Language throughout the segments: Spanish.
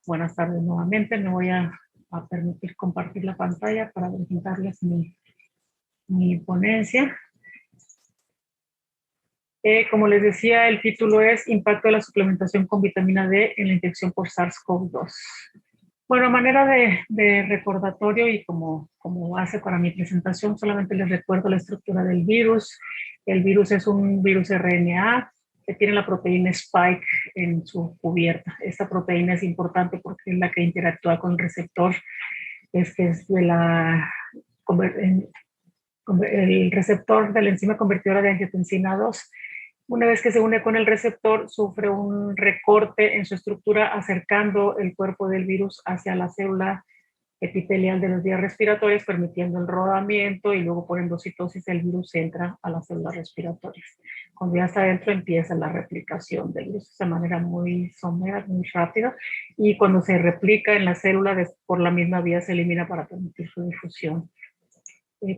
Buenas tardes nuevamente. Me voy a permitir compartir la pantalla para presentarles mi ponencia. Como les decía, el título es Impacto de la suplementación con vitamina D en la infección por SARS-CoV-2. Bueno, a manera de recordatorio y como base para mi presentación, solamente les recuerdo la estructura del virus. El virus es un virus RNA que tiene la proteína Spike en su cubierta. Esta proteína es importante porque es la que interactúa con el receptor, que es el receptor de la enzima convertidora de angiotensina 2. Una vez que se une con el receptor, sufre un recorte en su estructura, acercando el cuerpo del virus hacia la célula epitelial de las vías respiratorias, permitiendo el rodamiento, y luego por endocitosis el virus entra a las células respiratorias. Cuando ya está adentro empieza la replicación del virus de manera muy somera, muy rápida, y cuando se replica en la célula por la misma vía se elimina para permitir su difusión.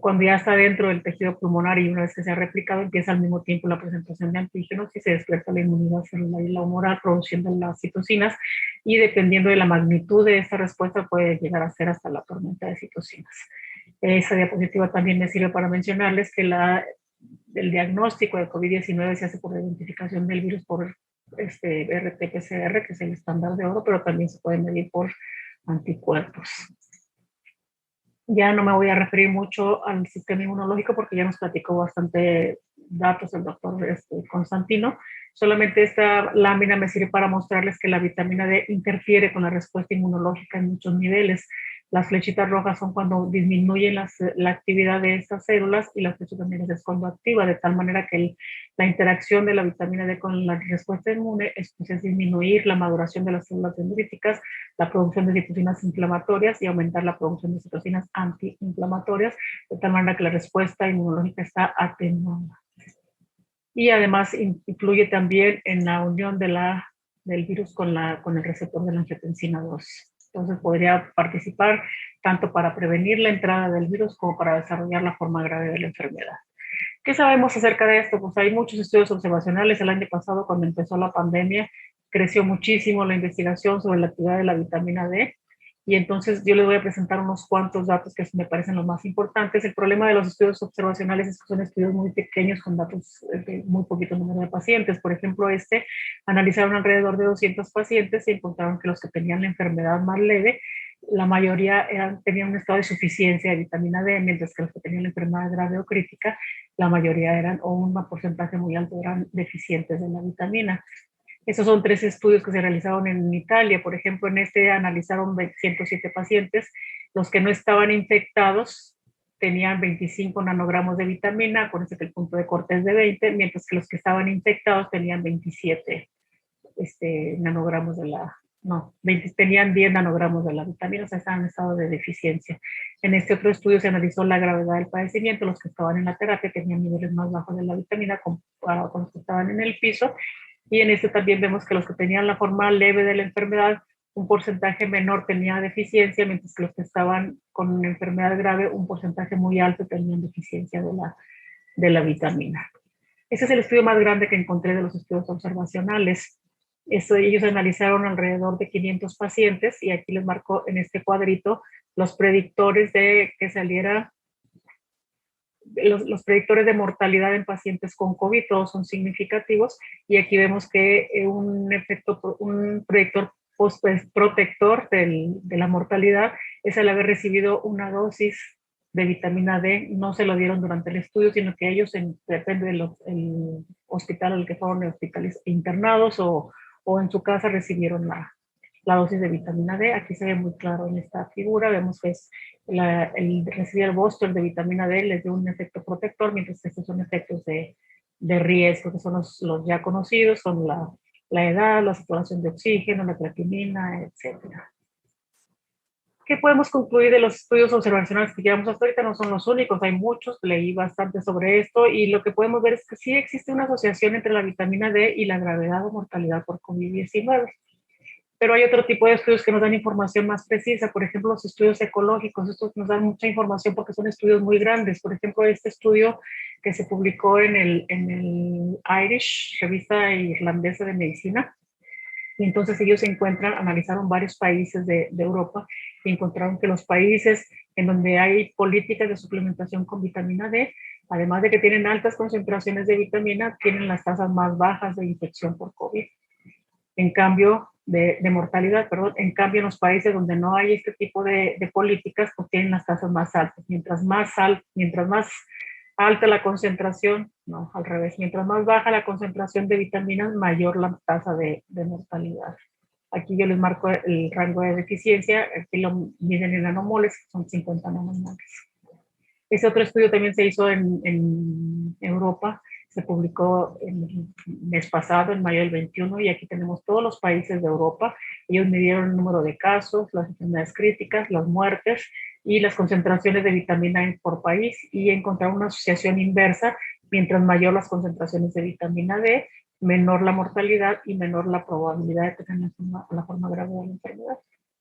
Cuando ya está dentro del tejido pulmonar y una vez que se ha replicado, empieza al mismo tiempo la presentación de antígenos y se despierta la inmunidad celular y la humoral produciendo las citocinas, y dependiendo de la magnitud de esta respuesta puede llegar a ser hasta la tormenta de citocinas. Esa diapositiva también me sirve para mencionarles que el diagnóstico de COVID-19 se hace por la identificación del virus por RT-PCR, que es el estándar de oro, pero también se puede medir por anticuerpos. Ya no me voy a referir mucho al sistema inmunológico porque ya nos platicó bastante datos el doctor Constantino. Solamente esta lámina me sirve para mostrarles que la vitamina D interfiere con la respuesta inmunológica en muchos niveles. Las flechitas rojas son cuando disminuye la actividad de estas células, y las flechitas negras es cuando activa, de tal manera que la interacción de la vitamina D con la respuesta inmune es disminuir la maduración de las células dendríticas, la producción de citocinas inflamatorias y aumentar la producción de citocinas antiinflamatorias, de tal manera que la respuesta inmunológica está atenuada. Y además influye también en la unión del virus con el receptor de la angiotensina 2. Entonces podría participar tanto para prevenir la entrada del virus como para desarrollar la forma grave de la enfermedad. ¿Qué sabemos acerca de esto? Pues hay muchos estudios observacionales. El año pasado, cuando empezó la pandemia, creció muchísimo la investigación sobre la actividad de la vitamina D, y entonces yo les voy a presentar unos cuantos datos que me parecen los más importantes. El problema de los estudios observacionales es que son estudios muy pequeños con datos de muy poquito número de pacientes. Por ejemplo, analizaron alrededor de 200 pacientes y encontraron que los que tenían la enfermedad más leve, la mayoría tenían un estado de suficiencia de vitamina D, mientras que los que tenían la enfermedad grave o crítica, la mayoría eran, o un porcentaje muy alto, eran deficientes de la vitamina. Esos son 3 estudios que se realizaron en Italia. Por ejemplo, en analizaron 107 pacientes. Los que no estaban infectados tenían 25 nanogramos de vitamina, acuérdense que el punto de corte es de 20, mientras que los que estaban infectados tenían 27 nanogramos tenían 10 nanogramos de la vitamina, o sea, estaban en estado de deficiencia. En este otro estudio se analizó la gravedad del padecimiento. Los que estaban en la terapia tenían niveles más bajos de la vitamina comparado con los que estaban en el piso, y en este también vemos que los que tenían la forma leve de la enfermedad, un porcentaje menor tenía deficiencia, mientras que los que estaban con una enfermedad grave, un porcentaje muy alto tenían deficiencia de la vitamina. Ese es el estudio más grande que encontré de los estudios observacionales. Ellos analizaron alrededor de 500 pacientes, y aquí les marco en este cuadrito los predictores de que saliera, los predictores de mortalidad en pacientes con COVID. Todos son significativos, y aquí vemos que un predictor protector de la mortalidad es el haber recibido una dosis de vitamina D. No se lo dieron durante el estudio, sino que ellos, depende del hospital al que fueron internados o en su casa, recibieron la dosis de vitamina D. Aquí se ve muy claro en esta figura. Vemos que el recibir el booster de vitamina D les dio un efecto protector, mientras que estos son efectos de riesgo, que son los ya conocidos, son la edad, la saturación de oxígeno, la creatinina, etcétera. ¿Qué podemos concluir de los estudios observacionales que llevamos hasta ahorita? No son los únicos, hay muchos. Leí bastante sobre esto, y lo que podemos ver es que sí existe una asociación entre la vitamina D y la gravedad o mortalidad por COVID-19. Pero hay otro tipo de estudios que nos dan información más precisa. Por ejemplo, los estudios ecológicos. Estos nos dan mucha información porque son estudios muy grandes. Por ejemplo, este estudio que se publicó en el Irish, revista irlandesa de medicina, Y entonces ellos analizaron varios países de Europa y encontraron que los países en donde hay políticas de suplementación con vitamina D, además de que tienen altas concentraciones de vitamina, tienen las tasas más bajas de infección por COVID. En cambio, de mortalidad, perdón, en cambio en los países donde no hay este tipo de políticas, pues tienen las tasas más altas. Mientras más alta la concentración, no, al revés, mientras más baja la concentración de vitaminas, mayor la tasa de mortalidad. Aquí yo les marco el rango de deficiencia, aquí lo miden en nanomoles, son 50 nanomoles. Ese otro estudio también se hizo en Europa, se publicó el mes pasado, en mayo del 21, y aquí tenemos todos los países de Europa. Ellos midieron el número de casos, las enfermedades críticas, las muertes y las concentraciones de vitamina E por país, y encontraron una asociación inversa: mientras mayor las concentraciones de vitamina D, menor la mortalidad y menor la probabilidad de tener la forma grave de la enfermedad.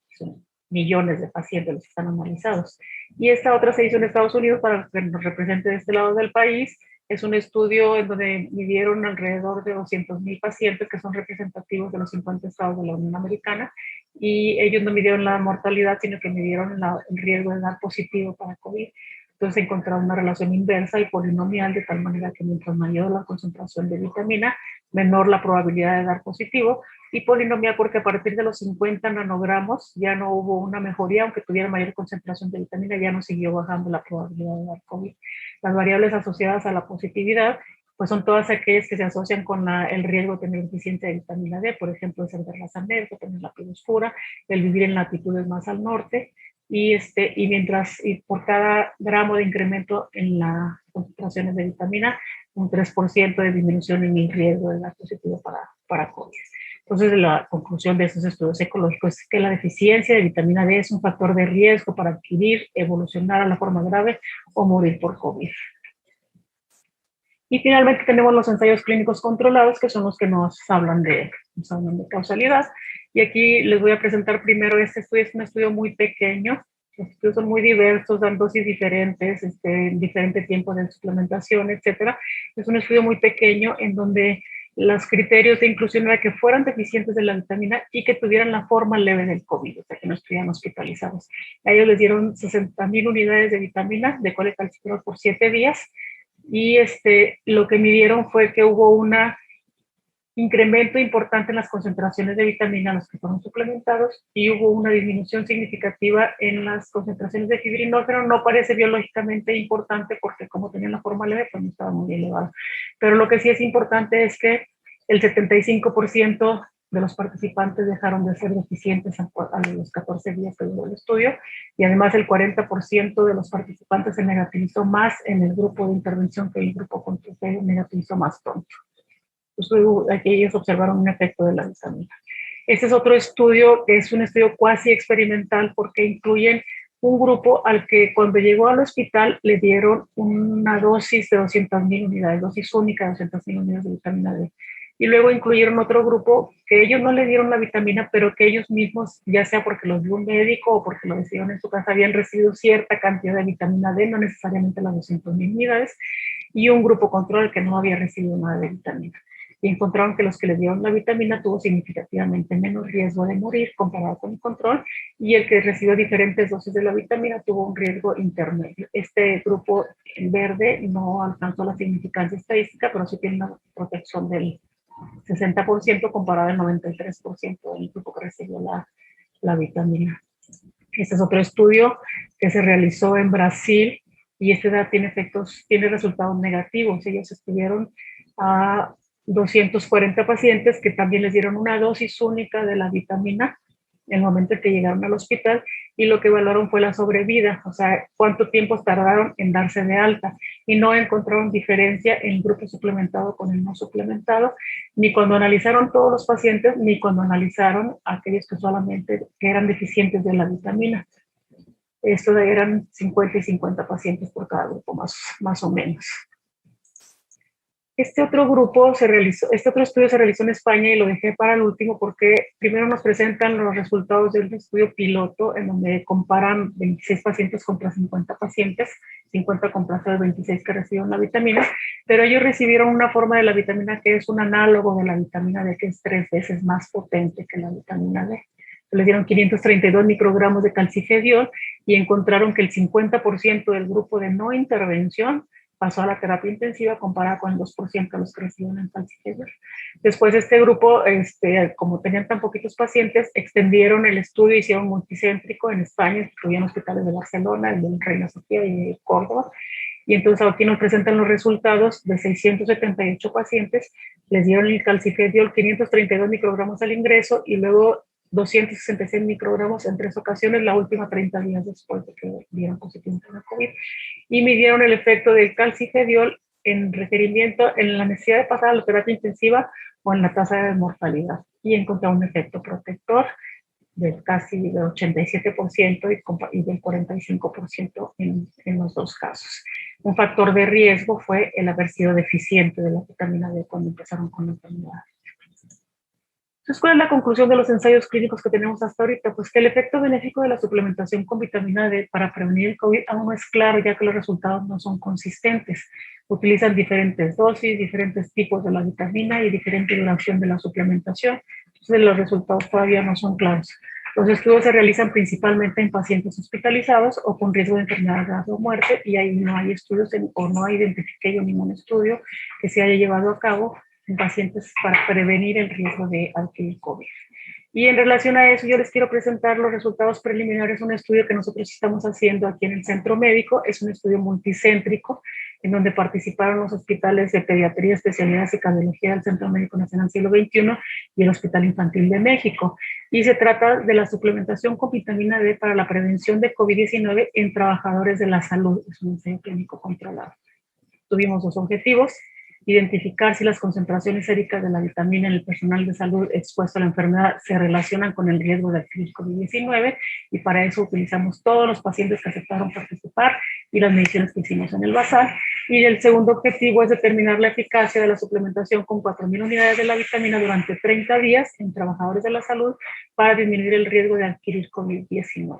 Son millones de pacientes los que están analizados. Y esta otra se hizo en Estados Unidos para que nos represente de este lado del país. Es un estudio en donde midieron alrededor de 200,000 pacientes que son representativos de los 50 estados de la Unión Americana, y ellos no midieron la mortalidad, sino que midieron el riesgo de dar positivo para COVID. Entonces encontraron una relación inversa y polinomial, de tal manera que mientras mayor la concentración de vitamina, menor la probabilidad de dar positivo, y polinomial porque a partir de los 50 nanogramos ya no hubo una mejoría, aunque tuviera mayor concentración de vitamina, ya no siguió bajando la probabilidad de dar COVID. Las variables asociadas a la positividad pues son todas aquellas que se asocian con el riesgo de tener deficiencia de vitamina D, por ejemplo, ser de raza negra, tener la piel oscura, el vivir en latitudes más al norte, y por cada gramo de incremento en las concentraciones de vitamina, un 3% de disminución en el riesgo de dar positivo para COVID. Entonces, la conclusión de estos estudios ecológicos es que la deficiencia de vitamina D es un factor de riesgo para adquirir, evolucionar a la forma grave o morir por COVID. Y finalmente tenemos los ensayos clínicos controlados, que son los que nos hablan de causalidad. Y aquí les voy a presentar primero este estudio. Es un estudio muy pequeño. Los estudios son muy diversos, dan dosis diferentes, en diferente tiempo de suplementación, etcétera. Es un estudio muy pequeño en donde los criterios de inclusión era que fueran deficientes de la vitamina y que tuvieran la forma leve del COVID, o sea, que no estuvieran hospitalizados. A ellos les dieron 60,000 unidades de vitamina de colecalciferol por 7 días, y lo que midieron fue que hubo un incremento importante en las concentraciones de vitamina en los que fueron suplementados, y hubo una disminución significativa en las concentraciones de fibrinógeno. No parece biológicamente importante porque como tenían la forma leve, pues no estaba muy elevado. Pero lo que sí es importante es que el 75% de los participantes dejaron de ser deficientes a los 14 días que duró el estudio, y además el 40% de los participantes se negativizó más en el grupo de intervención que el grupo control, se negativizó más pronto. Aquí ellos observaron un efecto de la vitamina. Este es otro estudio que es un estudio cuasi experimental porque incluyen un grupo al que cuando llegó al hospital le dieron una dosis de 200,000 unidades, dosis única de 200,000 unidades de vitamina D. Y luego incluyeron otro grupo que ellos no le dieron la vitamina, pero que ellos mismos, ya sea porque los dio un médico o porque lo decidieron en su casa, habían recibido cierta cantidad de vitamina D, no necesariamente las 200,000 unidades, y un grupo control que no había recibido nada de vitamina. Y encontraron que los que les dieron la vitamina tuvo significativamente menos riesgo de morir comparado con el control, y el que recibió diferentes dosis de la vitamina tuvo un riesgo intermedio. Este grupo en verde no alcanzó la significancia estadística, pero sí tiene una protección del 60% comparado al 93% del grupo que recibió la vitamina. Este es otro estudio que se realizó en Brasil, y este tiene resultados negativos. Ellos estuvieron a 240 pacientes que también les dieron una dosis única de la vitamina en el momento en que llegaron al hospital, y lo que evaluaron fue la sobrevida, o sea, cuánto tiempo tardaron en darse de alta, y no encontraron diferencia en el grupo suplementado con el no suplementado, ni cuando analizaron todos los pacientes, ni cuando analizaron a aquellos que eran deficientes de la vitamina. Esto eran 50 y 50 pacientes por cada grupo, más o menos. Este otro este otro estudio se realizó en España y lo dejé para el último porque primero nos presentan los resultados del estudio piloto en donde comparan 26 pacientes contra 50 pacientes, 50 con placebo y 26 que recibieron la vitamina, pero ellos recibieron una forma de la vitamina que es un análogo de la vitamina D, que es 3 veces más potente que la vitamina D. Les dieron 532 microgramos de calcifediol y encontraron que el 50% del grupo de no intervención pasó a la terapia intensiva comparada con el 2% de los que recibieron en calcifediol. Después este grupo, como tenían tan poquitos pacientes, extendieron el estudio, hicieron multicéntrico en España, incluían hospitales de Barcelona, el de Reina Sofía y de Córdoba. Y entonces aquí nos presentan los resultados de 678 pacientes, les dieron el calcifediol 532 microgramos al ingreso y luego 266 microgramos en 3 ocasiones, la última 30 días después de que dieron positivo en la COVID. Y midieron el efecto del calcifediol en requerimiento, en la necesidad de pasar a la terapia intensiva o en la tasa de mortalidad. Y encontraron un efecto protector de casi del 87% y del 45% en los dos casos. Un factor de riesgo fue el haber sido deficiente de la vitamina D cuando empezaron con la enfermedad. Entonces, ¿cuál es la conclusión de los ensayos clínicos que tenemos hasta ahorita? Pues que el efecto benéfico de la suplementación con vitamina D para prevenir el COVID aún no es claro, ya que los resultados no son consistentes. Utilizan diferentes dosis, diferentes tipos de la vitamina y diferente duración de la suplementación. Entonces, los resultados todavía no son claros. Los estudios se realizan principalmente en pacientes hospitalizados o con riesgo de enfermedad grave o muerte, y ahí no hay estudios o no identifiqué yo ningún estudio que se haya llevado a cabo en pacientes para prevenir el riesgo de adquirir COVID. Y en relación a eso, yo les quiero presentar los resultados preliminares de un estudio que nosotros estamos haciendo aquí en el centro médico. Es un estudio multicéntrico en donde participaron los hospitales de pediatría, especialidades y cardiología del Centro Médico Nacional Siglo XXI y el Hospital Infantil de México. Y se trata de la suplementación con vitamina D para la prevención de COVID-19 en trabajadores de la salud. Es un ensayo clínico controlado. Tuvimos 2 objetivos: identificar si las concentraciones séricas de la vitamina en el personal de salud expuesto a la enfermedad se relacionan con el riesgo de adquirir COVID-19, y para eso utilizamos todos los pacientes que aceptaron participar y las mediciones que hicimos en el basal. Y el segundo objetivo es determinar la eficacia de la suplementación con 4.000 unidades de la vitamina durante 30 días en trabajadores de la salud para disminuir el riesgo de adquirir COVID-19.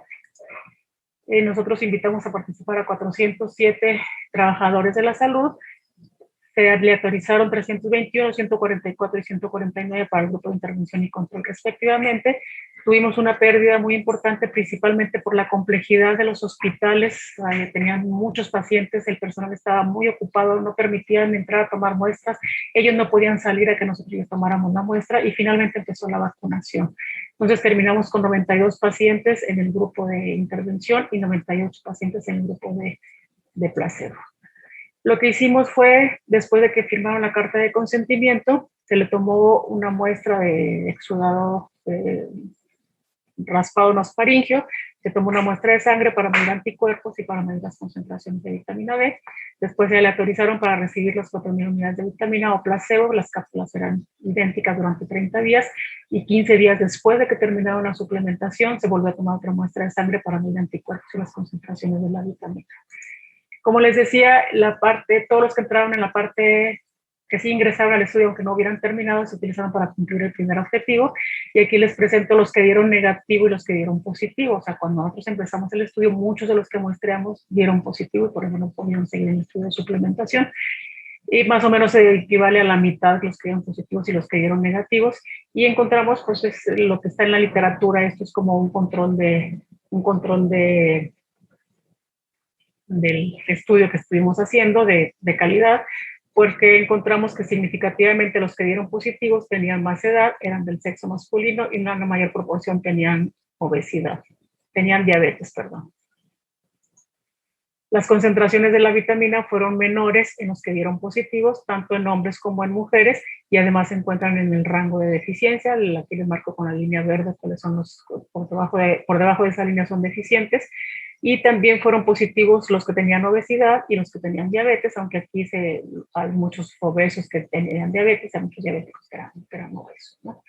Nosotros invitamos a participar a 407 trabajadores de la salud. Se aleatorizaron 321, 144 y 149 para el grupo de intervención y control respectivamente. Tuvimos una pérdida muy importante, principalmente por la complejidad de los hospitales. Tenían muchos pacientes, el personal estaba muy ocupado, no permitían entrar a tomar muestras, ellos no podían salir a que nosotros les tomáramos la muestra, y finalmente empezó la vacunación. Entonces terminamos con 92 pacientes en el grupo de intervención y 98 pacientes en el grupo de placebo. Lo que hicimos fue, después de que firmaron la carta de consentimiento, se le tomó una muestra de exudado raspado nasofaringeo, se tomó una muestra de sangre para medir anticuerpos y para medir las concentraciones de vitamina B. Después se le autorizaron para recibir las 4.000 unidades de vitamina o placebo. Las cápsulas eran idénticas durante 30 días, y 15 días después de que terminaron la suplementación se volvió a tomar otra muestra de sangre para medir anticuerpos y las concentraciones de la vitamina. Como les decía, todos los que entraron en la parte que sí ingresaron al estudio, aunque no hubieran terminado, se utilizaron para cumplir el primer objetivo. Y aquí les presento los que dieron negativo y los que dieron positivo. O sea, cuando nosotros empezamos el estudio, muchos de los que muestreamos dieron positivo y por eso no pudieron seguir en el estudio de suplementación. Y más o menos se equivale a la mitad los que dieron positivos y los que dieron negativos. Y encontramos, pues, lo que está en la literatura. Esto es como un control del estudio que estuvimos haciendo de calidad, porque encontramos que significativamente los que dieron positivos tenían más edad, eran del sexo masculino y una mayor proporción tenían diabetes, perdón. Las concentraciones de la vitamina fueron menores en los que dieron positivos, tanto en hombres como en mujeres, y además se encuentran en el rango de deficiencia. Aquí les marco con la línea verde cuáles son los por debajo de esa línea son deficientes. Y también fueron positivos los que tenían obesidad y los que tenían diabetes, aunque aquí hay muchos obesos que tenían diabetes, hay muchos diabéticos que eran obesos, ¿no?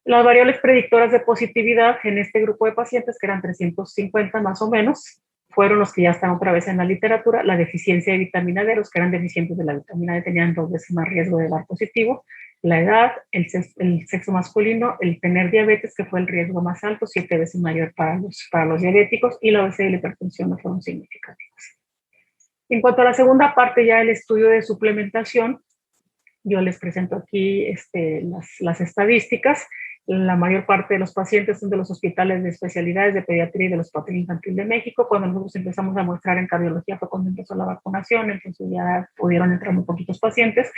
Las variables predictoras de positividad en este grupo de pacientes, que eran 350 más o menos, fueron los que ya están otra vez en la literatura. La deficiencia de vitamina D, los que eran deficientes de la vitamina D tenían 2 veces más riesgo de dar positivo. La edad, el sexo masculino, el tener diabetes, que fue el riesgo más alto, 7 veces mayor para los diabéticos, y la obesidad y la hipertensión no fueron significativas. En cuanto a la segunda parte, ya el estudio de suplementación, yo les presento aquí las estadísticas. La mayor parte de los pacientes son de los hospitales de especialidades de pediatría y del Hospital Infantil de México. Cuando nosotros empezamos a mostrar en cardiología fue cuando empezó la vacunación, entonces ya pudieron entrar muy poquitos pacientes.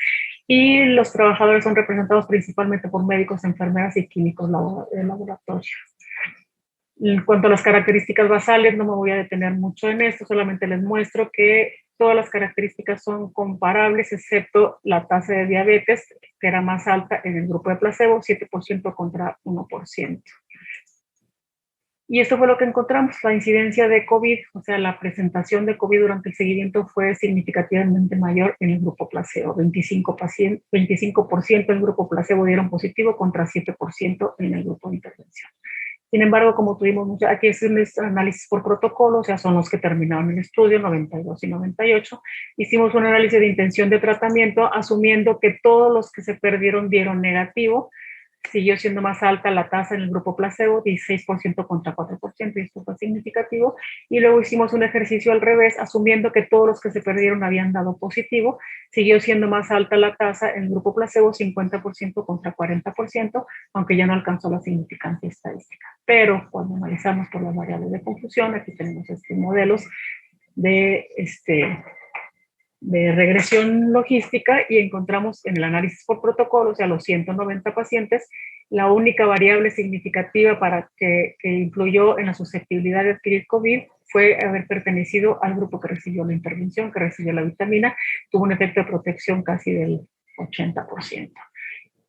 Y los trabajadores son representados principalmente por médicos, enfermeras y químicos de laboratorio. En cuanto a las características basales, no me voy a detener mucho en esto, solamente les muestro que todas las características son comparables, excepto la tasa de diabetes, que era más alta en el grupo de placebo, 7% contra 1%. Y esto fue lo que encontramos, la incidencia de COVID, o sea, la presentación de COVID durante el seguimiento fue significativamente mayor en el grupo placebo, 25% en el grupo placebo dieron positivo contra 7% en el grupo de intervención. Sin embargo, como tuvimos aquí es un análisis por protocolo, o sea, son los que terminaron el estudio, 92 y 98. Hicimos un análisis de intención de tratamiento, asumiendo que todos los que se perdieron dieron negativo. Siguió siendo más alta la tasa en el grupo placebo, 16% contra 4%, y esto fue significativo. Y luego hicimos un ejercicio al revés, asumiendo que todos los que se perdieron habían dado positivo. Siguió siendo más alta la tasa en el grupo placebo, 50% contra 40%, aunque ya no alcanzó la significancia estadística. Pero cuando analizamos por las variables de confusión, aquí tenemos estos modelos de regresión logística, y encontramos en el análisis por protocolo, o sea, los 190 pacientes, la única variable significativa para que influyó en la susceptibilidad de adquirir COVID fue haber pertenecido al grupo que recibió la intervención, que recibió la vitamina, tuvo un efecto de protección casi del 80%.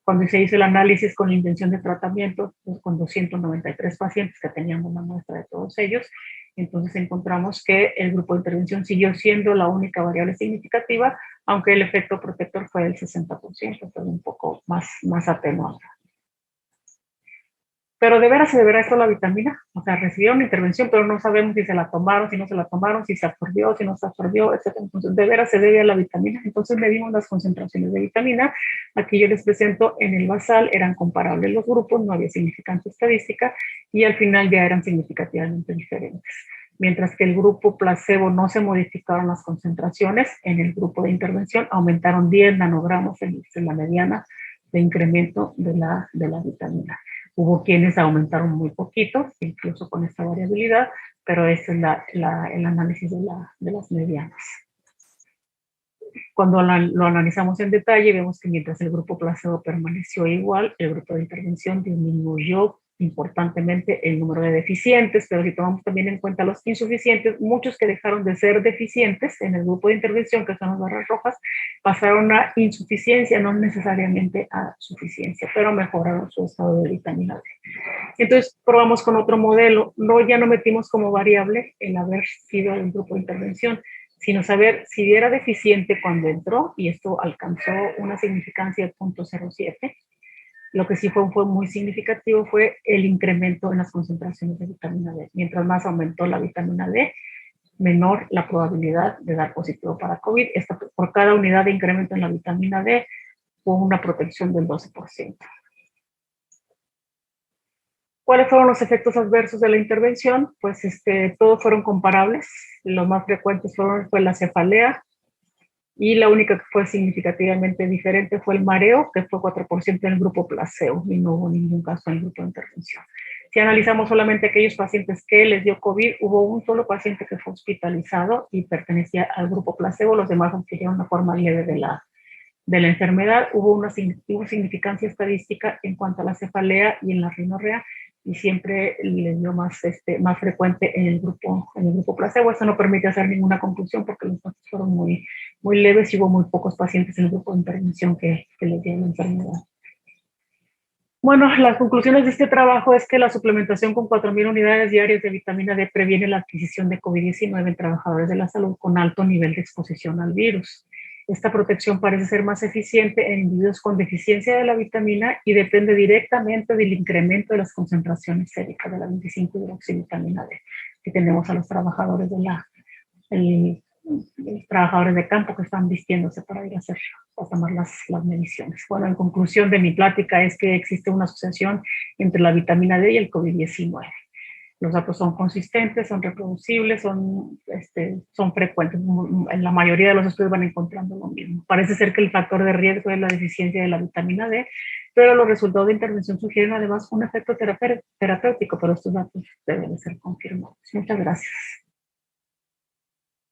Cuando se hizo el análisis con la intención de tratamiento, pues con 293 pacientes que teníamos una muestra de todos ellos, entonces encontramos que el grupo de intervención siguió siendo la única variable significativa, aunque el efecto protector fue del 60%, fue un poco más atenuado. Pero de veras se deberá esto a la vitamina, o sea, recibieron intervención, pero no sabemos si se la tomaron, si no se la tomaron, si se absorbió, si no se absorbió, etc. Entonces, de veras se debe a la vitamina. Entonces, medimos las concentraciones de vitamina. Aquí yo les presento en el basal, eran comparables los grupos, no había significancia estadística, y al final ya eran significativamente diferentes. Mientras que el grupo placebo no se modificaron las concentraciones, en el grupo de intervención aumentaron 10 nanogramos en la mediana de incremento de la vitamina. Hubo quienes aumentaron muy poquito, incluso con esta variabilidad, pero este es el análisis de las medianas. Cuando lo analizamos en detalle, vemos que mientras el grupo placebo permaneció igual, el grupo de intervención disminuyó importantemente el número de deficientes, pero si tomamos también en cuenta los insuficientes, muchos que dejaron de ser deficientes en el grupo de intervención, que son las barras rojas, pasaron a insuficiencia, no necesariamente a suficiencia, pero mejoraron su estado de vitamina D. Entonces probamos con otro modelo, ya no metimos como variable el haber sido el grupo de intervención, sino saber si era deficiente cuando entró, y esto alcanzó una significancia de 0.07. Lo que sí fue muy significativo fue el incremento en las concentraciones de vitamina D. Mientras más aumentó la vitamina D, menor la probabilidad de dar positivo para COVID. Por cada unidad de incremento en la vitamina D, hubo una protección del 12%. ¿Cuáles fueron los efectos adversos de la intervención? Pues todos fueron comparables. Los más frecuentes fue la cefalea, y la única que fue significativamente diferente fue el mareo, que fue 4% en el grupo placebo, y no hubo ningún caso en el grupo de intervención. Si analizamos solamente aquellos pacientes que les dio COVID, hubo un solo paciente que fue hospitalizado y pertenecía al grupo placebo, los demás adquirieron una forma leve de la enfermedad. Hubo significancia estadística en cuanto a la cefalea y en la rinorrea, y siempre les dio más frecuente en el grupo placebo. Eso no permite hacer ninguna conclusión porque los casos fueron muy leves y hubo muy pocos pacientes en el grupo de intervención que les dio la enfermedad. Bueno, las conclusiones de este trabajo es que la suplementación con 4,000 unidades diarias de vitamina D previene la adquisición de COVID-19 en trabajadores de la salud con alto nivel de exposición al virus. Esta protección parece ser más eficiente en individuos con deficiencia de la vitamina y depende directamente del incremento de las concentraciones séricas de la 25-hidroxivitamina D que tenemos a los trabajadores el, los trabajadores de campo que están vistiéndose para ir a tomar las mediciones. Bueno, en conclusión de mi plática es que existe una asociación entre la vitamina D y el COVID-19. Los datos son consistentes, son reproducibles, son frecuentes. En la mayoría de los estudios van encontrando lo mismo. Parece ser que el factor de riesgo es la deficiencia de la vitamina D, pero los resultados de intervención sugieren además un efecto terapéutico, pero estos datos deben ser confirmados. Muchas gracias.